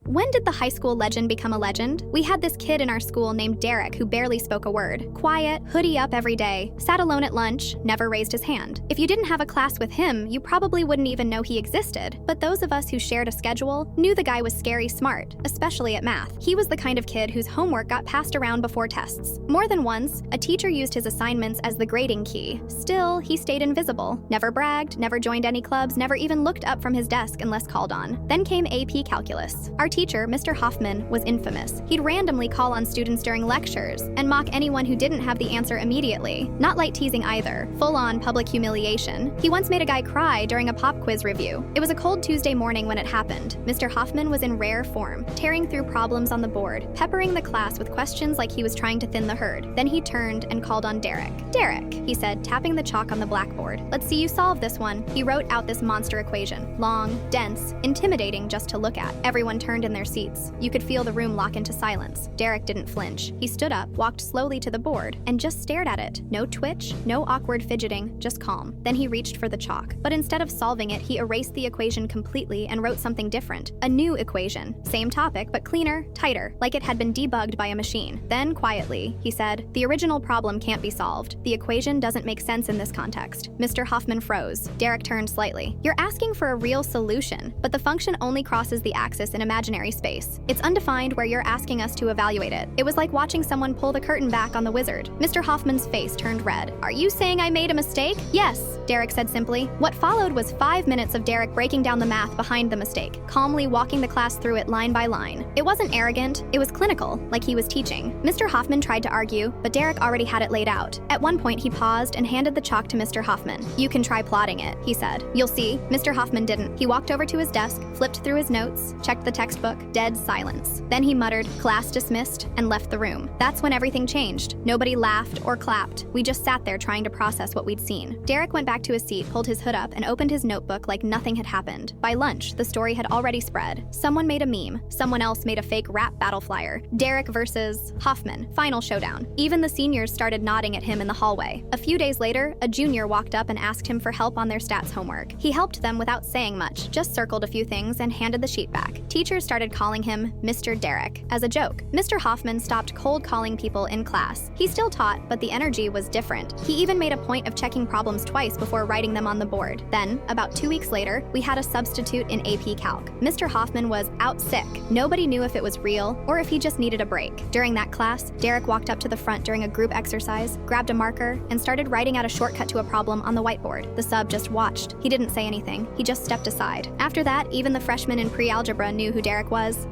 When did the high school legend become a legend? We had this kid in our school named Derek who barely spoke a word. Quiet, hoodie up every day, sat alone at lunch, never raised his hand. If you didn't have a class with him, you probably wouldn't even know he existed. But those of us who shared a schedule knew the guy was scary smart, especially at math. He was the kind of kid whose homework got passed around before tests. More than once, a teacher used his assignments as the grading key. Still, he stayed invisible. Never bragged, never joined any clubs, never even looked up from his desk unless called on. Then came AP Calculus. Our teacher, Mr. Hoffman, was infamous. He'd randomly call on students during lectures and mock anyone who didn't have the answer immediately. Not light teasing either, full-on public humiliation. He once made a guy cry during a pop quiz review. It was a cold Tuesday morning when it happened. Mr. Hoffman was in rare form, tearing through problems on the board, peppering the class with questions like he was trying to thin the herd. Then he turned and called on Derek. "Derek," he said, tapping the chalk on the blackboard. "Let's see you solve this one." He wrote out this monster equation. Long, dense, intimidating just to look at. Everyone turned in their seats. You could feel the room lock into silence. Derek didn't flinch. He stood up, walked slowly to the board, and just stared at it. No twitch, no awkward fidgeting, just calm. Then he reached for the chalk. But instead of solving it, he erased the equation completely and wrote something different. A new equation. Same topic, but cleaner, tighter, like it had been debugged by a machine. Then, quietly, he said, "The original problem can't be solved. The equation doesn't make sense in this context." Mr. Hoffman froze. Derek turned slightly. "You're asking for a real solution, but the function only crosses the axis in imaginary space. It's undefined where you're asking us to evaluate it." It was like watching someone pull the curtain back on the wizard. Mr. Hoffman's face turned red. "Are you saying I made a mistake?" "Yes," Derek said simply. What followed was 5 minutes of Derek breaking down the math behind the mistake, calmly walking the class through it line by line. It wasn't arrogant, it was clinical, like he was teaching. Mr. Hoffman tried to argue, but Derek already had it laid out. At one point, he paused and handed the chalk to Mr. Hoffman. "You can try plotting it," he said. "You'll see." Mr. Hoffman didn't. He walked over to his desk, flipped through his notes, checked the textbook, dead silence. Then he muttered, "Class dismissed," and left the room. That's when everything changed. Nobody laughed or clapped. We just sat there trying to process what we'd seen. Derek went back to his seat, pulled his hood up, and opened his notebook like nothing had happened. By lunch, the story had already spread. Someone made a meme. Someone else made a fake rap battle flyer. Derek versus Hoffman. Final showdown. Even the seniors started nodding at him in the hallway. A few days later, a junior walked up and asked him for help on their stats homework. He helped them without saying much, just circled a few things and handed the sheet back. Teachers started calling him Mr. Derek as a joke. Mr. Hoffman stopped cold calling people in class. He still taught, but the energy was different. He even made a point of checking problems twice before writing them on the board. Then, about 2 weeks later, we had a substitute in AP Calc. Mr. Hoffman was out sick. Nobody knew if it was real or if he just needed a break. During that class, Derek walked up to the front during a group exercise, grabbed a marker, and started writing out a shortcut to a problem on the whiteboard. The sub just watched. He didn't say anything. He just stepped aside. After that, even the freshmen in pre-algebra knew who Derek was.